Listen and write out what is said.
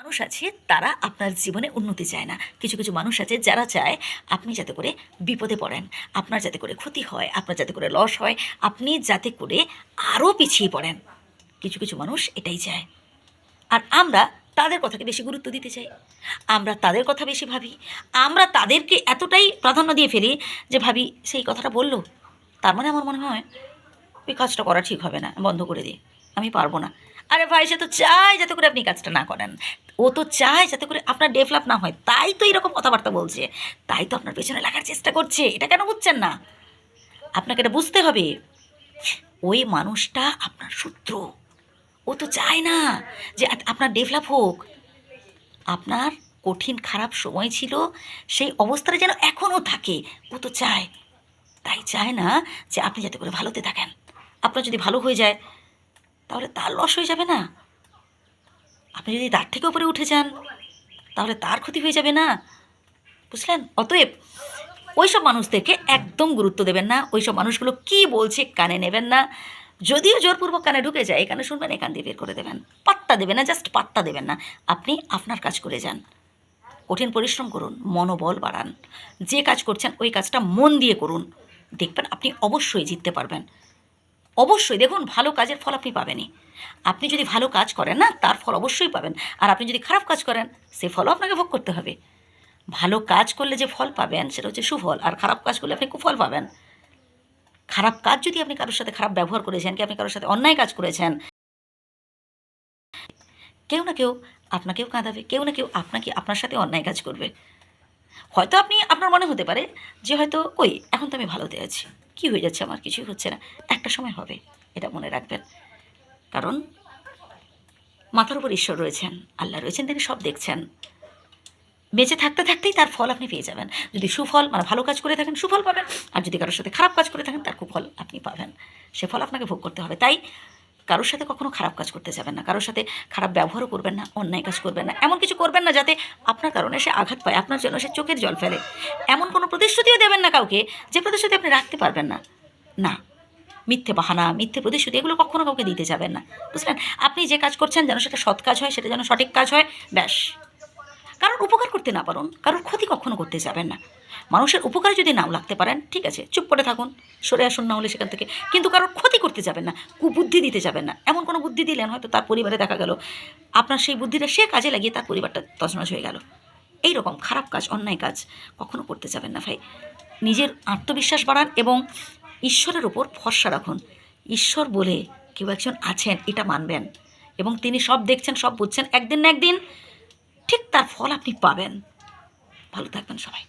মানুষ আছে তারা আপনার জীবনে উন্নতি চায় না। কিছু কিছু মানুষ আছে যারা চায় আপনি যাতে করে বিপদে পড়েন, আপনার যাতে করে ক্ষতি হয়, আপনার যাতে করে লস হয়, আপনি যাতে করে আরও পিছিয়ে পড়েন। কিছু কিছু মানুষ এটাই চায়। আর আমরা তাদের কথাকে বেশি গুরুত্ব দিতে চাই, আমরা তাদের কথা বেশি ভাবি, আমরা তাদেরকে এতটাই প্রাধান্য দিয়ে ফেলি যে ভাবি সেই কথাটা বললো, তার মানে আমার মনে হয় ওই কাজটা করা ঠিক হবে না, বন্ধ করে দিই, আমি পারবো না। আরে ভাই, সে তো চায় যাতে করে আপনি কাজটা না করেন, ও তো চায় যাতে করে আপনার ডেভেলপ না হয়, তাই তো এরকম কথাবার্তা বলছে, তাই তো আপনার পেছনে লাগার চেষ্টা করছে। এটা কেন বুঝছেন না? আপনাকে এটা বুঝতে হবে। ওই মানুষটা আপনার শত্রু, ও তো চায় না যে আপনার ডেভেলপ হোক। আপনার কঠিন খারাপ সময় ছিল, সেই অবস্থাটা যেন এখনও থাকে, ও তো চায়। তাই চায় না যে আপনি যাতে করে ভালোতে থাকেন। আপনার যদি ভালো হয়ে যায় তাহলে তার লস হয়ে যাবে না? আপনি যদি তার থেকে উপরে উঠে যান তাহলে তার ক্ষতি হয়ে যাবে না? বুঝলেন? অতএব ওইসব মানুষদেরকে একদম গুরুত্ব দেবেন না। ওইসব মানুষগুলো কি বলছে কানে নেবেন না। যদিও জোরপূর্বক কানে ঢুকে যায়, এখানে শুনবেন, এখান দিয়ে বের করে দেবেন। পাত্তা দেবেন না, জাস্ট পাত্তা দেবেন না। আপনি আপনার কাজ করে যান, কঠিন পরিশ্রম করুন, মনোবল বাড়ান। যে কাজ করছেন ওই কাজটা মন দিয়ে করুন, দেখবেন আপনি অবশ্যই জিততে পারবেন। অবশ্যই দেখুন, ভালো কাজের ফল আপনি পাবেনই। আপনি যদি ভালো কাজ করেন না, তার ফল অবশ্যই পাবেন। আর আপনি যদি খারাপ কাজ করেন, সে ফলও আপনাকে ভোগ করতে হবে। ভালো কাজ করলে যে ফল পাবেন সেটা হচ্ছে সুফল, আর খারাপ কাজ করলে আপনি কুফল পাবেন। খারাপ কাজ যদি আপনি কারোর সাথে খারাপ ব্যবহার করেছেন, কি আপনি কারোর সাথে অন্যায় কাজ করেছেন, কেউ না কেউ আপনাকেও কাঁদাবে, কেউ না কেউ আপনার সাথে অন্যায় কাজ করবে। হয়তো আপনার মনে হতে পারে যে হয়তো কই এখন তো আমি ভালোতে আছি, কী হয়ে যাচ্ছে, আমার কিছুই হচ্ছে না। একটা সময় হবে, এটা মনে রাখবেন। কারণ মাথার উপর ঈশ্বর রয়েছেন, আল্লাহ রয়েছেন, তিনি সব দেখছেন। বেঁচে থাকতে থাকতেই তার ফল আপনি পেয়ে যাবেন। যদি সুফল মানে ভালো কাজ করে থাকেন, সুফল পাবেন। আর যদি কারোর সাথে খারাপ কাজ করে থাকেন, তার কুফল আপনি পাবেন। সে ফল আপনাকে ভোগ করতে হবে। তাই কারোর সাথে কখনো খারাপ কাজ করতে যাবেন না, কারোর সাথে খারাপ ব্যবহারও করবেন না, অন্যায় কাজ করবেন না, এমন কিছু করবেন না যাতে আপনার কারণে সে আঘাত পায়, আপনার জন্য সে চোখের জল ফেলে। এমন কোনো প্রতিশ্রুতিও দেবেন না কাউকে যে প্রতিশ্রুতি আপনি রাখতে পারবেন না। না, মিথ্যে বাহানা, মিথ্যে প্রতিশ্রুতি এগুলো কখনো কাউকে দিতে যাবেন না। বুঝলেন? আপনি যে কাজ করছেন যেন সেটা সৎ কাজ হয়, সেটা যেন সঠিক কাজ হয়, ব্যাস। কারোর উপকার করতে না পারুন, কারোর ক্ষতি কখনো করতে যাবেন না। মানুষের উপকারে যদি নাও লাগতে পারেন, ঠিক আছে, চুপ করে থাকুন, সরে আসুন না হলে সেখান থেকে। কিন্তু কারোর ক্ষতি করতে যাবেন না, কুবুদ্ধি দিতে যাবেন না। এমন কোনো বুদ্ধি দিলেন হয়তো তার পরিবারে দেখা গেল আপনার সেই বুদ্ধিটা সে কাজে লাগিয়ে তার পরিবারটা তছনছ হয়ে গেল। এই রকম খারাপ কাজ, অন্যায় কাজ কখনো করতে যাবেন না ভাই। নিজের আত্মবিশ্বাস বাড়ান এবং ঈশ্বরের ওপর ভরসা রাখুন। ঈশ্বর বলে কেউ একজন আছেন, এটা মানবেন, এবং তিনি সব দেখছেন, সব বুঝছেন। একদিন না একদিন ঠিক তার ফল আপনি পাবেন। ভালো থাকবেন সবাই।